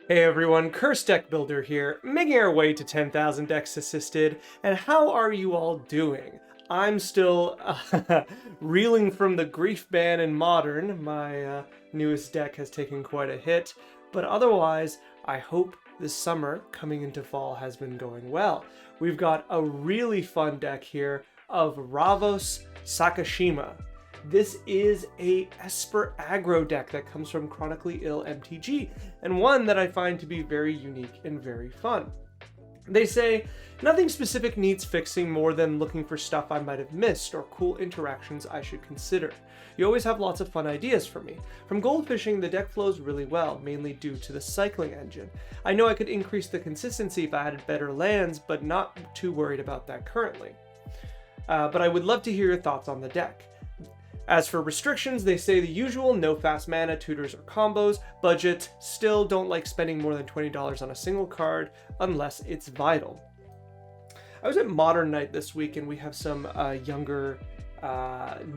Hey everyone, Curse Deck Builder here, making our way to 10,000 decks assisted, and how are you all doing? I'm still reeling from the grief ban in Modern. My newest deck has taken quite a hit, but otherwise, I hope this summer coming into fall has been going well. We've got a really fun deck here of Ravos Sakashima. This is a Esper aggro deck that comes from Chronically Ill MTG, and one that I find to be very unique and very fun. They say, nothing specific needs fixing more than looking for stuff I might have missed or cool interactions I should consider. You always have lots of fun ideas for me. From goldfishing, the deck flows really well, mainly due to the cycling engine. I know I could increase the consistency if I added better lands, but not too worried about that currently. But I would love to hear your thoughts on the deck. As for restrictions, they say the usual: no fast mana, tutors, or combos. Budget, still don't like spending more than $20 on a single card unless it's vital. I was at Modern Night this week and we have some younger,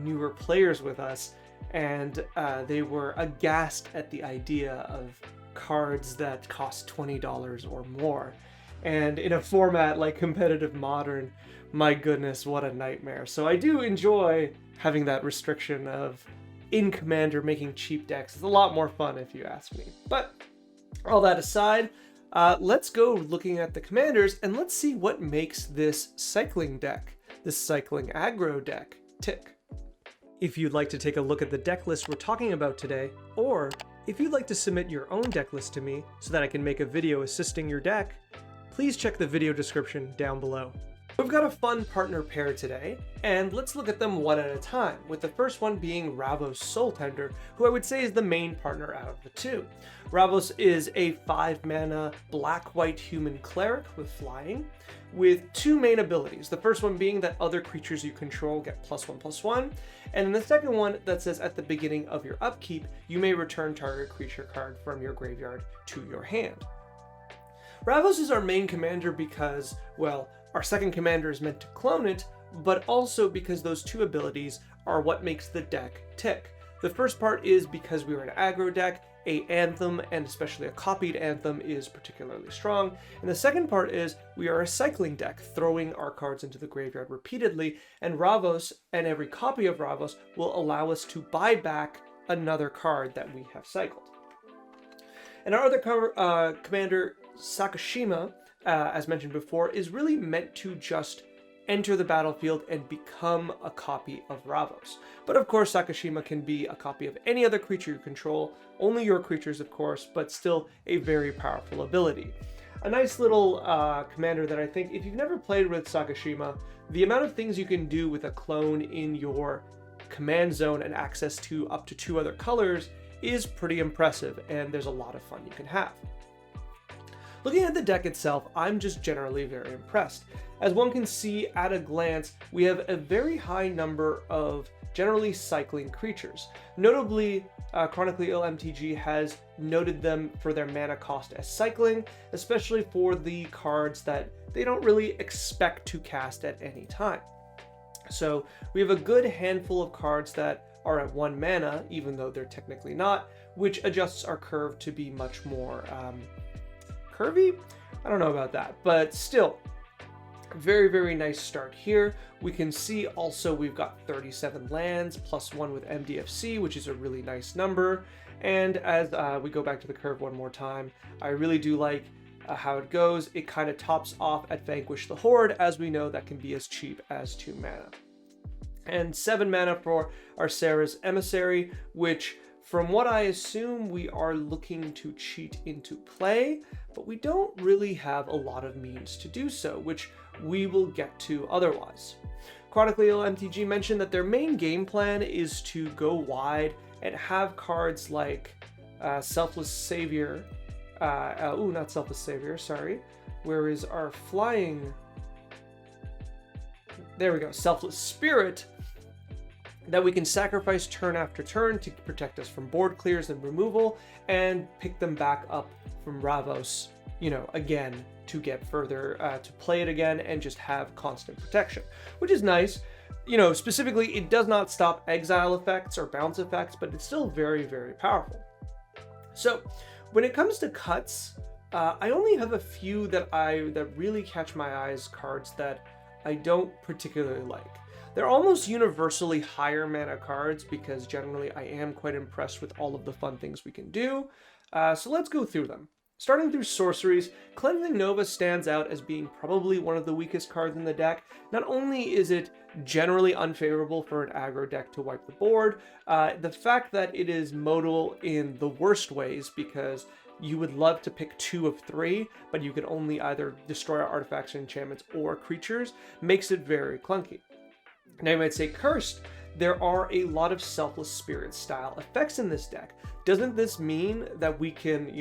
newer players with us, and they were aghast at the idea of cards that cost $20 or more. And in a format like competitive Modern, my goodness, what a nightmare. So I do enjoy having that restriction of in Commander making cheap decks. It's a lot more fun if you ask me. But all that aside, let's go looking at the commanders and let's see what makes this cycling deck, this cycling aggro deck, tick. If you'd like to take a look at the deck list we're talking about today, or if you'd like to submit your own deck list to me so that I can make a video assisting your deck, please check the video description down below. We've got a fun partner pair today, and let's look at them one at a time, with the first one being Ravos Soul Tender, who I would say is the main partner out of the two. Ravos is a 5-mana black-white human cleric with flying, with two main abilities. The first one being that other creatures you control get +1/+1, and then the second one that says at the beginning of your upkeep, you may return target creature card from your graveyard to your hand. Ravos is our main commander because, well, our second commander is meant to clone it, but also because those two abilities are what makes the deck tick. The first part is because we are an aggro deck, a Anthem, and especially a copied Anthem, is particularly strong. And the second part is we are a cycling deck, throwing our cards into the graveyard repeatedly, and Ravos, and every copy of Ravos, will allow us to buy back another card that we have cycled. And our other commander, Sakashima, as mentioned before, is really meant to just enter the battlefield and become a copy of Ravos. But of course, Sakashima can be a copy of any other creature you control, only your creatures of course, but still a very powerful ability. A nice little commander that I think, if you've never played with Sakashima, the amount of things you can do with a clone in your command zone and access to up to 2 other colors is pretty impressive, and there's a lot of fun you can have. Looking at the deck itself, I'm just generally very impressed. As one can see at a glance, we have a very high number of generally cycling creatures. Notably, Chronically Ill MTG has noted them for their mana cost as cycling, especially for the cards that they don't really expect to cast at any time. So we have a good handful of cards that are at 1 mana, even though they're technically not, which adjusts our curve to be much more curvy? I don't know about that, but still, very, very nice start here. We can see also we've got 37 lands, +1 with MDFC, which is a really nice number. And as we go back to the curve one more time, I really do like how it goes. It kind of tops off at Vanquish the Horde, as we know that can be as cheap as 2 mana. And 7 mana for our Sarah's Emissary, which from what I assume we are looking to cheat into play, but we don't really have a lot of means to do so, which we will get to otherwise. Chronically Ill MTG mentioned that their main game plan is to go wide and have cards like Selfless Savior, not Selfless Savior, sorry. Where is our flying? There we go, Selfless Spirit, that we can sacrifice turn after turn to protect us from board clears and removal, and pick them back up from Ravos, again, to get further, to play it again and just have constant protection, which is nice. Specifically, it does not stop exile effects or bounce effects, but it's still very, very powerful. So when it comes to cuts, I only have a few that really catch my eyes, cards that I don't particularly like. They're almost universally higher mana cards because generally I am quite impressed with all of the fun things we can do. So let's go through them. Starting through sorceries, Cleansing Nova stands out as being probably one of the weakest cards in the deck. Not only is it generally unfavorable for an aggro deck to wipe the board, the fact that it is modal in the worst ways, because you would love to pick 2 of 3, but you can only either destroy artifacts, enchantments, or creatures, makes it very clunky. Now you might say cursed. There are a lot of Selfless Spirit style effects in this deck. Doesn't this mean that we can,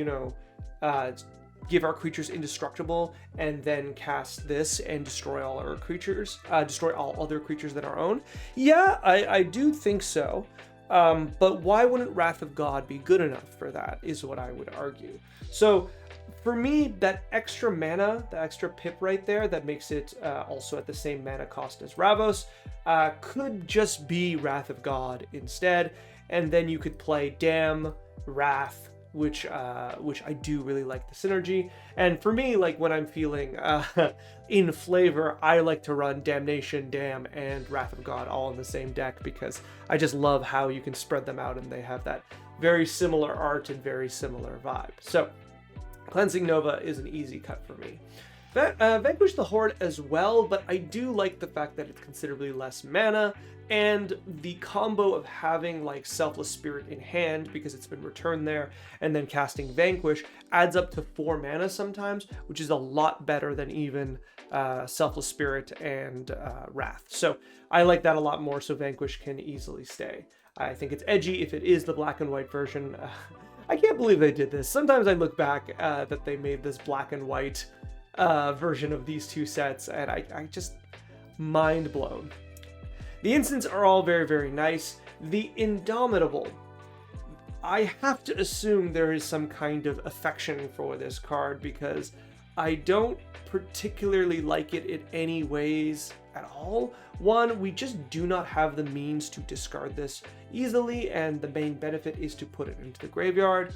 give our creatures indestructible and then cast this and destroy all our creatures, destroy all other creatures than our own? Yeah, I do think so. But why wouldn't Wrath of God be good enough for that, is what I would argue. So for me, that extra mana, the extra pip right there that makes it also at the same mana cost as Ravos, could just be Wrath of God instead, and then you could play Damn, Wrath, which I do really like the synergy. And for me, like when I'm feeling in flavor, I like to run Damnation, Damn, and Wrath of God all in the same deck because I just love how you can spread them out and they have that very similar art and very similar vibe. So Cleansing Nova is an easy cut for me. Vanquish the Horde as well, but I do like the fact that it's considerably less mana, and the combo of having like Selfless Spirit in hand because it's been returned there, and then casting Vanquish adds up to 4 mana sometimes, which is a lot better than even Selfless Spirit and Wrath. So I like that a lot more, so Vanquish can easily stay. I think it's edgy if it is the black and white version. I can't believe they did this. Sometimes I look back that they made this black and white version of these 2 sets, and I just mind blown. The instants are all very, very nice. The Indomitable, I have to assume there is some kind of affection for this card because I don't particularly like it in any ways at all. One, we just do not have the means to discard this easily, and the main benefit is to put it into the graveyard.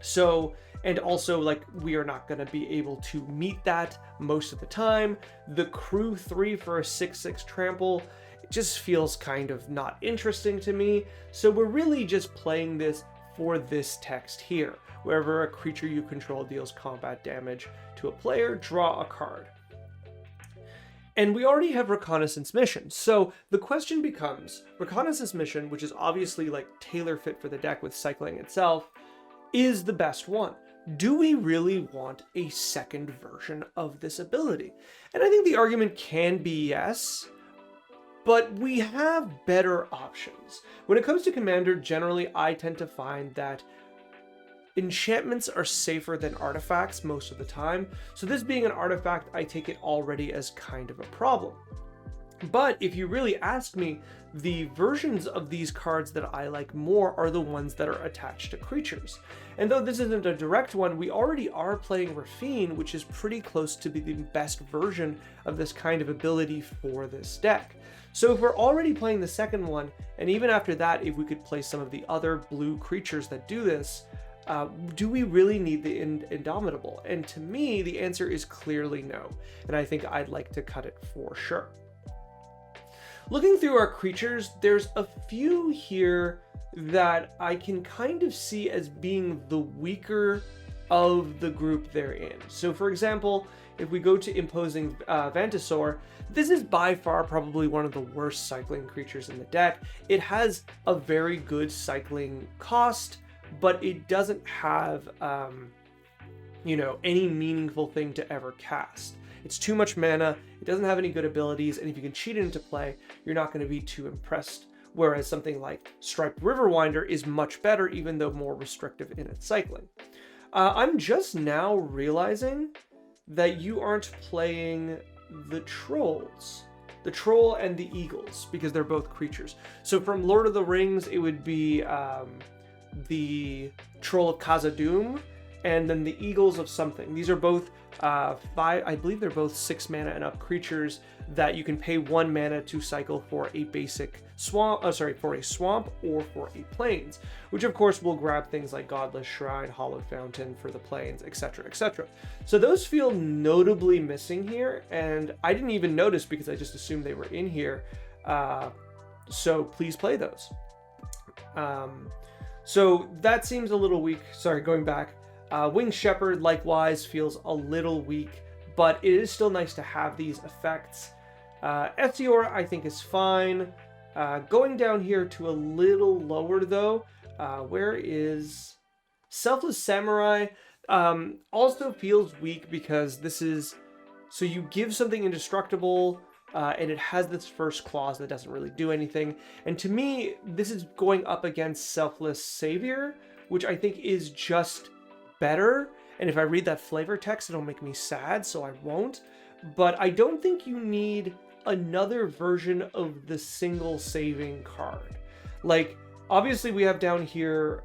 So, and also, like, we are not going to be able to meet that most of the time. The Crew 3 for a 6/6 trample, it just feels kind of not interesting to me. So we're really just playing this for this text here. Wherever a creature you control deals combat damage to a player, draw a card. And we already have Reconnaissance Mission. So the question becomes, Reconnaissance Mission, which is obviously like tailor fit for the deck with cycling itself, is the best one. Do we really want a second version of this ability? And I think the argument can be yes, but we have better options. When it comes to Commander, generally I tend to find that enchantments are safer than artifacts most of the time, so this being an artifact, I take it already as kind of a problem. But if you really ask me, the versions of these cards that I like more are the ones that are attached to creatures. And though this isn't a direct one, we already are playing Rafine, which is pretty close to be the best version of this kind of ability for this deck. So if we're already playing the second one, and even after that, if we could play some of the other blue creatures that do this, do we really need the Indomitable? And to me, the answer is clearly no. And I think I'd like to cut it for sure. Looking through our creatures, there's a few here that I can kind of see as being the weaker of the group they're in. So for example, if we go to Imposing Vantasaur, this is by far probably one of the worst cycling creatures in the deck. It has a very good cycling cost, but it doesn't have, any meaningful thing to ever cast. It's too much mana, it doesn't have any good abilities, and if you can cheat it into play, you're not going to be too impressed. Whereas something like Striped Riverwinder is much better, even though more restrictive in its cycling. I'm just now realizing that you aren't playing the Trolls. The Troll and the Eagles, because they're both creatures. So from Lord of the Rings, it would be the Troll of Khazad-dûm, and then the Eagles of Something. These are both I believe they're both 6 mana and up creatures that you can pay 1 mana to cycle for a basic swamp, for a swamp or for a plains, which of course will grab things like Godless Shrine, Hallowed Fountain for the plains, etc., etc. So those feel notably missing here, and I didn't even notice because I just assumed they were in here. So please play those. So that seems a little weak. Sorry, going back. Winged Shepherd likewise feels a little weak, but it is still nice to have these effects. Ethior I think is fine. Going down here to a little lower though, where is Selfless Samurai? Also feels weak because this is, so you give something indestructible, and it has this first clause that doesn't really do anything. And to me, this is going up against Selfless Savior, which I think is just better. And if I read that flavor text, it'll make me sad, so I won't. But I don't think you need another version of the single saving card. Like, obviously we have down here,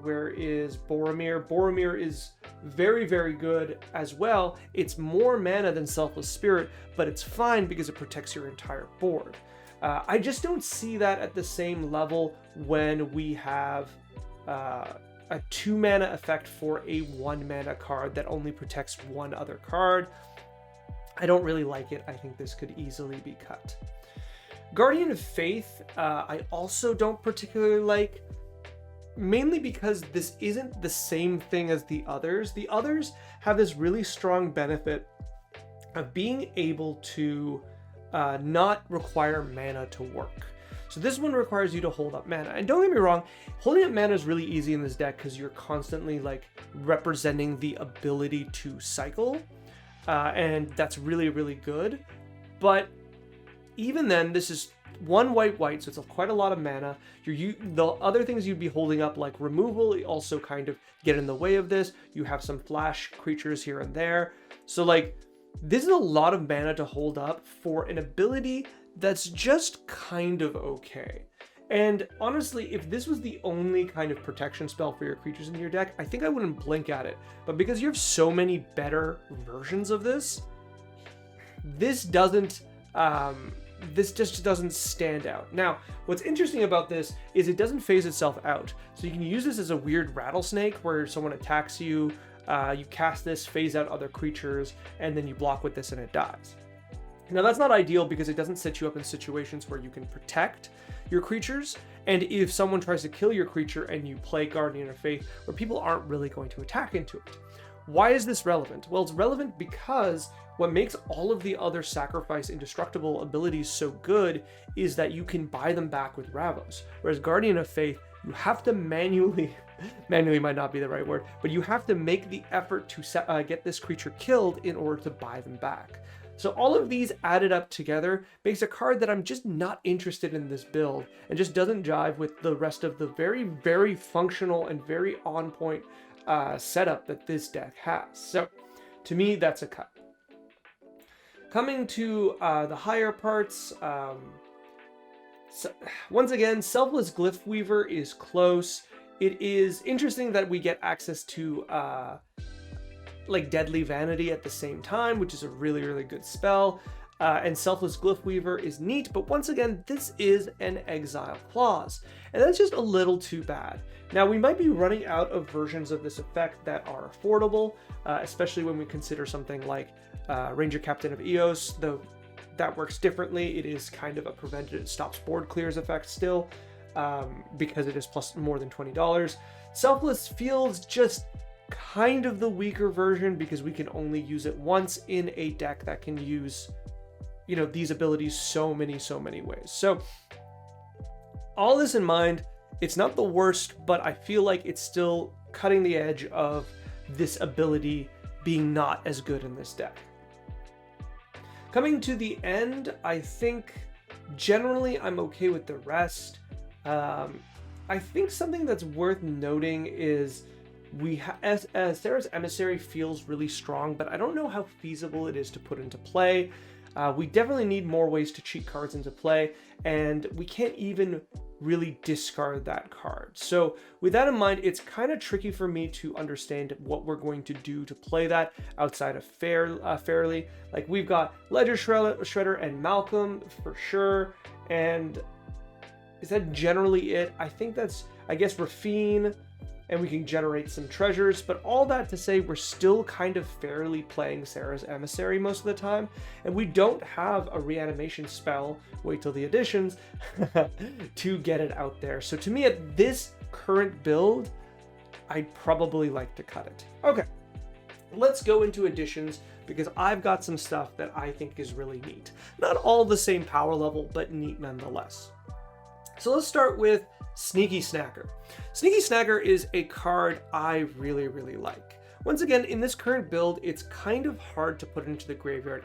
where is Boromir? Boromir is very, very good as well. It's more mana than Selfless Spirit, but it's fine because it protects your entire board. I just don't see that at the same level when we have a 2 mana effect for a 1 mana card that only protects one other card. I don't really like it. I think this could easily be cut. Guardian of Faith, I also don't particularly like, mainly because this isn't the same thing as the others. The others have this really strong benefit of being able to not require mana to work. So this one requires you to hold up mana. And don't get me wrong, holding up mana is really easy in this deck because you're constantly like representing the ability to cycle. And that's really, really good. But even then, this is 1 white, so it's quite a lot of mana. The other things you'd be holding up, like removal, also kind of get in the way of this. You have some flash creatures here and there. So like, this is a lot of mana to hold up for an ability that's just kind of okay. And honestly, if this was the only kind of protection spell for your creatures in your deck, I think I wouldn't blink at it. But because you have so many better versions of this, this just doesn't stand out. Now, what's interesting about this is it doesn't phase itself out. So you can use this as a weird rattlesnake where someone attacks you, you cast this, phase out other creatures, and then you block with this and it dies. Now that's not ideal because it doesn't set you up in situations where you can protect your creatures, and if someone tries to kill your creature and you play Guardian of Faith, where people aren't really going to attack into it. Why is this relevant? Well, it's relevant because what makes all of the other sacrifice indestructible abilities so good is that you can buy them back with Ravos, whereas Guardian of Faith, you have to manually might not be the right word, but you have to make the effort to get this creature killed in order to buy them back. So all of these added up together makes a card that I'm just not interested in this build and just doesn't jive with the rest of the very, very functional and very on point setup that this deck has. So to me, that's a cut. Coming to the higher parts, once again, Selfless Glyphweaver is close. It is interesting that we get access to like Deadly Vanity at the same time, which is a really, really good spell. And Selfless Glyphweaver is neat, but once again, this is an exile clause, and that's just a little too bad. Now, we might be running out of versions of this effect that are affordable, especially when we consider something like Ranger Captain of Eos, though that works differently. It is kind of a prevented, it stops board clears effect still, because it is plus more than $20. Selfless feels just kind of the weaker version because we can only use it once in a deck that can use, you know, these abilities so many ways. So all this in mind, it's not the worst, but I feel like it's still cutting the edge of this ability being not as good in this deck. Coming to the end, I think generally I'm okay with the rest. I think something that's worth noting is Sarah's Emissary feels really strong, but I don't know how feasible it is to put into play. We definitely need more ways to cheat cards into play, and we can't even really discard that card. So with that in mind, it's kind of tricky for me to understand what we're going to do to play that outside of fairly. Like, we've got Ledger Shredder and Malcolm for sure, and is that generally it? I think that's, I guess, Rafine, and we can generate some treasures, but all that to say, we're still kind of fairly playing Sarah's Emissary most of the time, and we don't have a reanimation spell, wait till the additions, to get it out there. So to me, at this current build, I'd probably like to cut it. Okay, let's go into additions, because I've got some stuff that I think is really neat. Not all the same power level, but neat nonetheless. So let's start with Sneaky Snacker. Sneaky Snacker is a card I really, really like. Once again, in this current build, it's kind of hard to put into the graveyard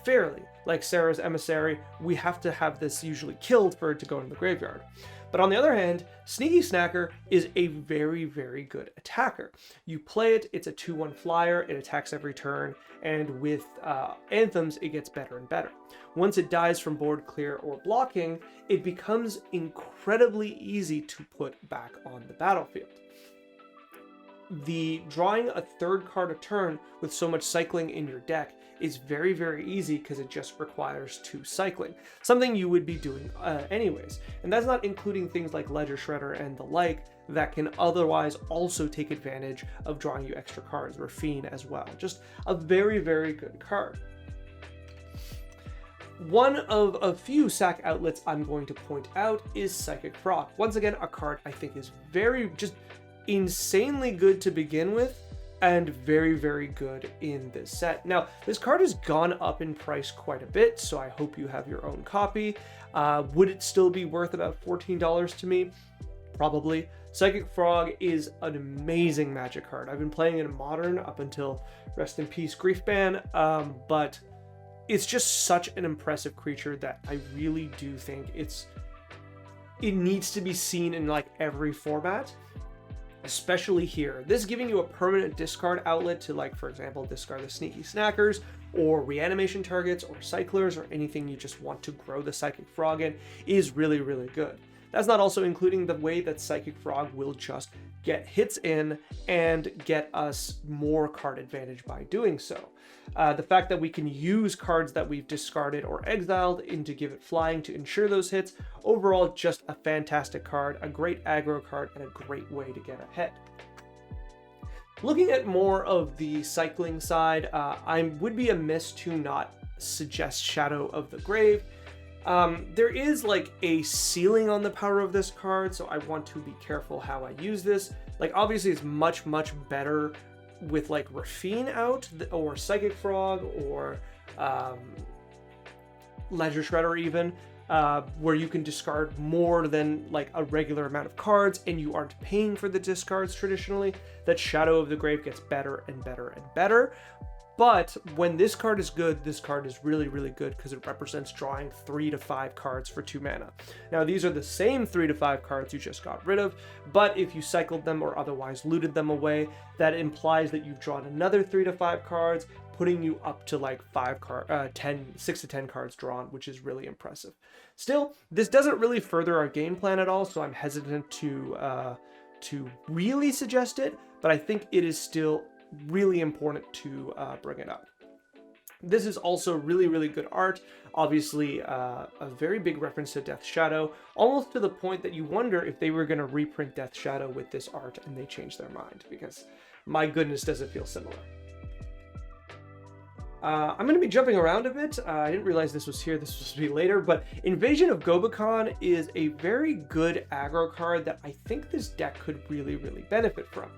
fairly. Like Sarah's Emissary, we have to have this usually killed for it to go into the graveyard. But on the other hand, Sneaky Snacker is a very, very good attacker. You play it, it's a 2/1 flyer, it attacks every turn, and with Anthems, it gets better and better. Once it dies from board clear or blocking, it becomes incredibly easy to put back on the battlefield. The drawing a third card a turn with so much cycling in your deck is very, very easy because it just requires 2 cycling, something you would be doing anyways. And that's not including things like Ledger Shredder and the like that can otherwise also take advantage of drawing you extra cards, Rafine as well. Just a very, very good card. One of a few sack outlets I'm going to point out is Psychic Frog. Once again, a card I think is very, just insanely good to begin with, and very, very good in this set. Now, this card has gone up in price quite a bit, so I hope you have your own copy. Would it still be worth about $14 to me? Probably. Psychic Frog is an amazing Magic card. I've been playing it in Modern up until, rest in peace, Griefban, but it's just such an impressive creature that I really do think it needs to be seen in like every format, especially here. This giving you a permanent discard outlet to, like, for example, discard the Sneaky Snackers or reanimation targets or cyclers or anything you just want to grow the Psychic Frog in is really, really good. That's not also including the way that Psychic Frog will just get hits in and get us more card advantage by doing so. The fact that we can use cards that we've discarded or exiled to give it flying to ensure those hits, overall just a fantastic card, a great aggro card, and a great way to get ahead. Looking at more of the cycling side, I would be amiss to not suggest Shadow of the Grave. There is like a ceiling on the power of this card, so I want to be careful how I use this. Like, obviously it's much, much better with like Rafine out, or Psychic Frog, or Ledger Shredder even, where you can discard more than like a regular amount of cards and you aren't paying for the discards traditionally. That Shadow of the Grave gets better and better and better. But when this card is good, this card is really, really good because it represents drawing 3 to 5 cards for 2 mana. Now, these are the same 3 to 5 cards you just got rid of, but if you cycled them or otherwise looted them away, that implies that you've drawn another 3 to 5 cards, putting you up to like 6 to 10 cards drawn, which is really impressive. Still, this doesn't really further our game plan at all, so I'm hesitant to really suggest it, but I think it is still really important to bring it up. This is also really, really good art. Obviously, a very big reference to Death Shadow, almost to the point that you wonder if they were going to reprint Death Shadow with this art and they changed their mind, because my goodness, does it feel similar. I'm going to be jumping around a bit. I didn't realize this was here. This was supposed to be later, but Invasion of Gobekon is a very good aggro card that I think this deck could really, really benefit from.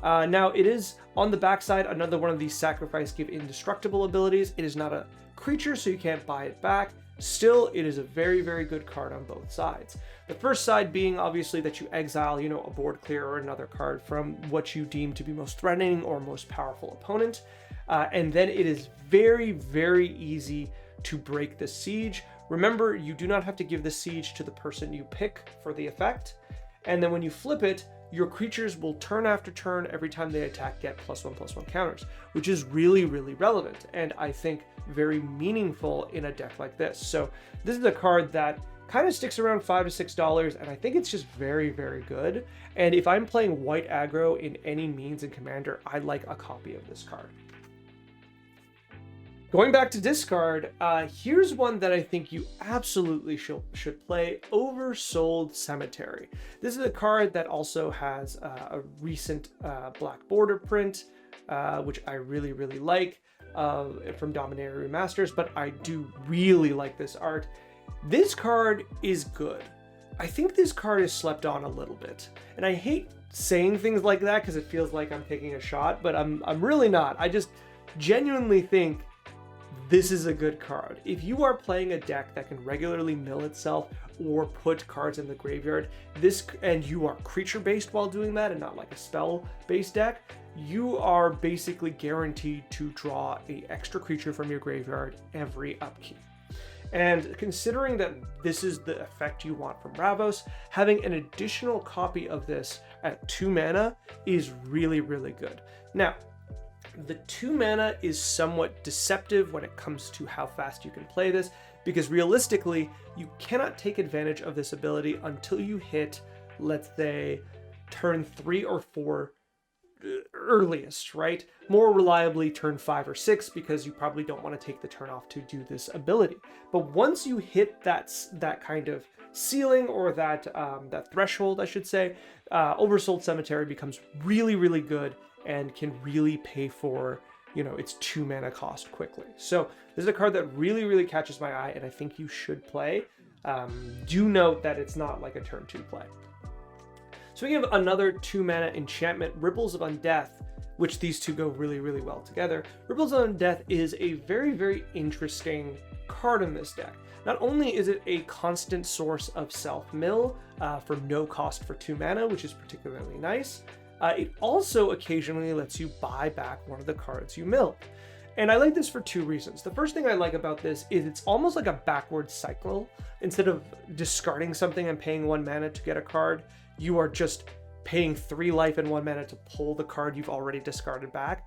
Now, it is on the backside another one of these sacrifice give indestructible abilities. It is not a creature, so you can't buy it back. Still, it is a very, very good card on both sides. The first side being obviously that you exile, a board clear or another card from what you deem to be most threatening or most powerful opponent. And then it is very, very easy to break the siege. Remember, you do not have to give the siege to the person you pick for the effect. And then when you flip it, your creatures will turn after turn every time they attack get +1/+1 counters, which is really, really relevant and I think very meaningful in a deck like this. So this is a card that kind of sticks around $5 to $6, and I think it's just very, very good. And if I'm playing white aggro in any means in Commander, I like a copy of this card. Going back to discard, here's one that I think you absolutely should play, Oversold Cemetery. This is a card that also has a recent black border print, which I really, really like, from Dominaria Remasters, but I do really like this art. This card is good. I think this card is slept on a little bit, and I hate saying things like that because it feels like I'm taking a shot, but I'm really not. I just genuinely think this is a good card. If you are playing a deck that can regularly mill itself or put cards in the graveyard, and you are creature-based while doing that and not like a spell-based deck, you are basically guaranteed to draw an extra creature from your graveyard every upkeep. And considering that this is the effect you want from Ravos, having an additional copy of this at 2 mana is really, really good. Now, the 2 mana is somewhat deceptive when it comes to how fast you can play this, because realistically, you cannot take advantage of this ability until you hit, let's say, turn 3 or 4 earliest, right? More reliably turn 5 or 6, because you probably don't want to take the turn off to do this ability. But once you hit that kind of ceiling, or that threshold, I should say, Oversold Cemetery becomes really, really good and can really pay for, its 2 mana cost quickly. So this is a card that really, really catches my eye, and I think you should play. Do note that it's not like a turn 2 play. So we have another 2 mana enchantment, Ripples of Undeath, which these two go really, really well together. Ripples of Undeath is a very, very interesting card in this deck. Not only is it a constant source of self-mill for no cost for 2 mana, which is particularly nice, it also occasionally lets you buy back one of the cards you milled. And I like this for 2 reasons. The first thing I like about this is it's almost like a backward cycle. Instead of discarding something and paying 1 mana to get a card, you are just paying 3 life and 1 mana to pull the card you've already discarded back,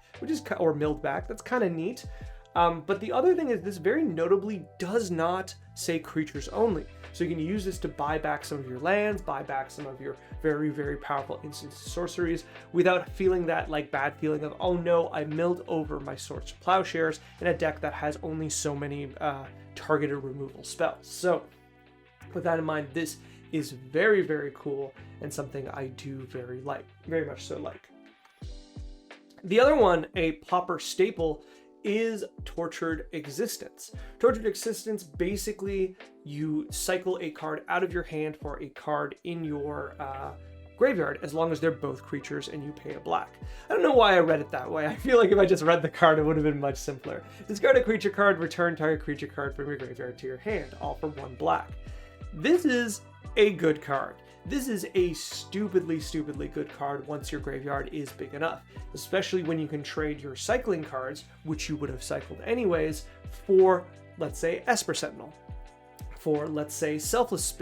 or milled back. That's kind of neat. But the other thing is this very notably does not say creatures only. So you can use this to buy back some of your lands, buy back some of your very, very powerful instant sorceries without feeling that bad feeling of, oh no, I milled over my Swords to Plowshares in a deck that has only so many targeted removal spells. So with that in mind, this is very, very cool and something I do very much so like. The other one, a Pauper staple, is Tortured Existence. Tortured Existence, basically you cycle a card out of your hand for a card in your graveyard, as long as they're both creatures and you pay a black. I don't know why I read it that way. I feel like if I just read the card, it would have been much simpler. Discard a creature card, return target creature card from your graveyard to your hand, all for 1 black. This is a good card. This is a stupidly, stupidly good card once your graveyard is big enough, especially when you can trade your cycling cards, which you would have cycled anyways, for, let's say, Esper Sentinel, for, let's say, Selfless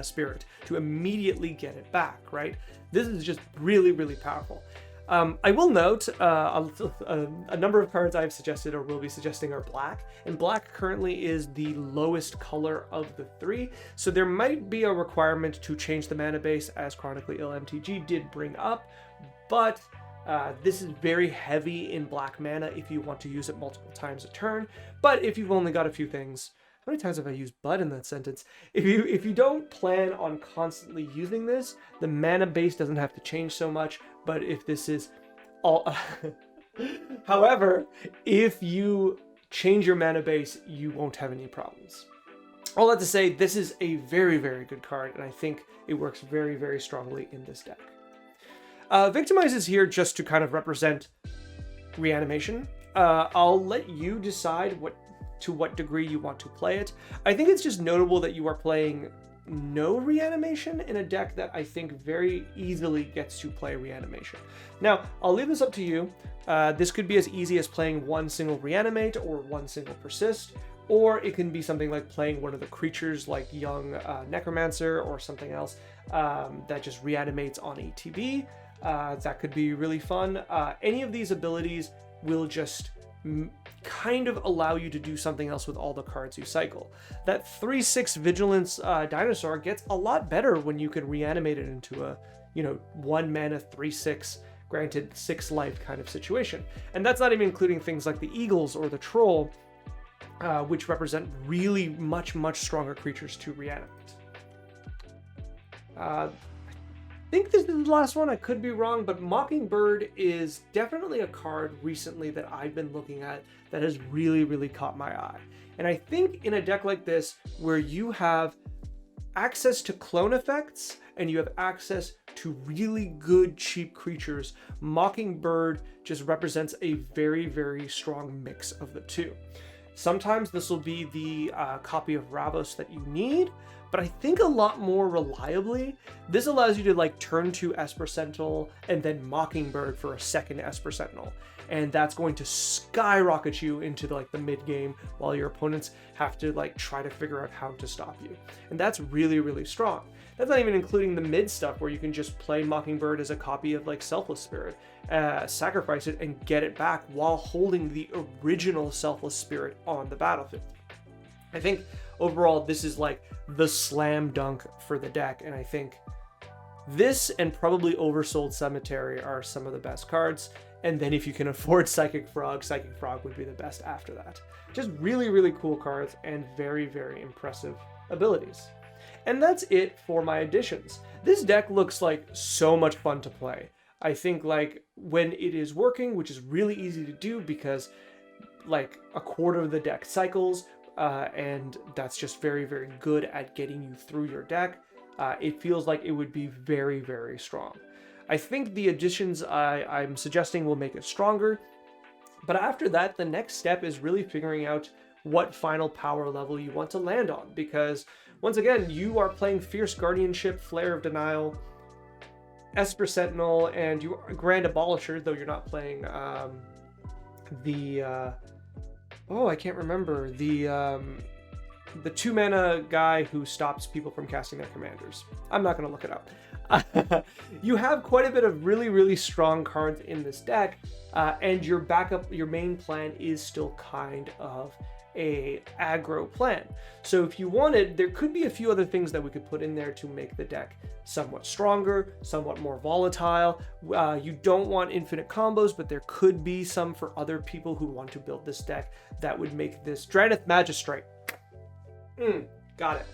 Spirit, to immediately get it back, right? This is just really, really powerful. I will note a number of cards I've suggested or will be suggesting are black, and black currently is the lowest color of the 3, so there might be a requirement to change the mana base, as Chronically Ill MTG did bring up, but this is very heavy in black mana if you want to use it multiple times a turn. But if you've only got a few things, how many times have I used but in that sentence? If you don't plan on constantly using this, the mana base doesn't have to change so much. But if this is all, however, if you change your mana base, you won't have any problems. All that to say, this is a very, very good card, and I think it works very, very strongly in this deck. Victimize is here just to kind of represent reanimation. I'll let you decide to what degree you want to play it. I think it's just notable that you are playing no reanimation in a deck that I think very easily gets to play reanimation. Now, I'll leave this up to you. This could be as easy as playing 1 single reanimate or 1 single persist, or it can be something like playing one of the creatures like young Necromancer or something else that just reanimates on ETB. That could be really fun. Any of these abilities will just kind of allow you to do something else with all the cards you cycle. That 3/6 Vigilance dinosaur gets a lot better when you can reanimate it into a, 1 mana 3/6 granted 6 life kind of situation. And that's not even including things like the Eagles or the Troll, which represent really much stronger creatures to reanimate. I think this is the last one. I could be wrong, but Mockingbird is definitely a card recently that I've been looking at that has really caught my eye. And I think in a deck like this, where you have access to clone effects and you have access to really good cheap creatures, Mockingbird just represents a very strong mix of the two. Sometimes this will be the copy of Ravos that you need, but I think a lot more reliably, this allows you to like turn to Esper Sentinel and then Mockingbird for a second Esper Sentinel. And that's going to skyrocket you into the mid game while your opponents have to try to figure out how to stop you. And that's really strong. That's not even including the mid stuff where you can just play Mockingbird as a copy of Selfless Spirit, sacrifice it and get it back while holding the original Selfless Spirit on the battlefield. I think overall this is the slam dunk for the deck, and I think this and probably Oversold Cemetery are some of the best cards. And then if you can afford Psychic Frog would be the best after that. Just really cool cards and very impressive abilities. And that's it for my additions. This deck looks like so much fun to play. I think when it is working, which is really easy to do because a quarter of the deck cycles, and that's just very good at getting you through your deck, it feels like it would be very strong. I think the additions I'm suggesting will make it stronger, but after that, the next step is really figuring out what final power level you want to land on, because once again, you are playing Fierce Guardianship, Flare of Denial, Esper Sentinel, and you Grand Abolisher, though you're not playing I can't remember, the 2 mana guy who stops people from casting their commanders. I'm not going to look it up. You have quite a bit of really strong cards in this deck, and your main plan is still kind of a aggro plan. So if you wanted, there could be a few other things that we could put in there to make the deck somewhat stronger, somewhat more volatile. You don't want infinite combos, but there could be some for other people who want to build this deck that would make this Drannith Magistrate. Got it.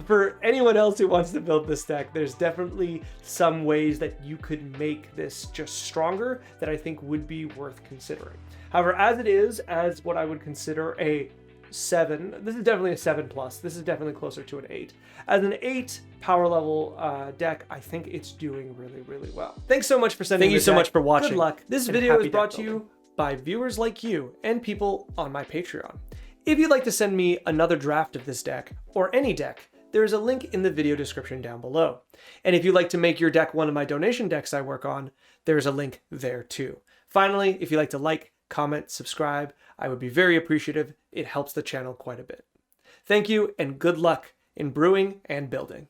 For anyone else who wants to build this deck, there's definitely some ways that you could make this just stronger that I think would be worth considering. However, as it is, as what I would consider a 7, this is definitely a 7+. This is definitely closer to an 8. As an 8 power level deck, I think it's doing really well. Thanks so much for sending. Thank you so much for watching. Good luck. This video is brought to you by viewers like you and people on my Patreon. If you'd like to send me another draft of this deck, or any deck, there is a link in the video description down below. And if you'd like to make your deck one of my donation decks I work on, there's a link there too. Finally, if you'd like to like, comment, subscribe, I would be very appreciative. It helps the channel quite a bit. Thank you, and good luck in brewing and building.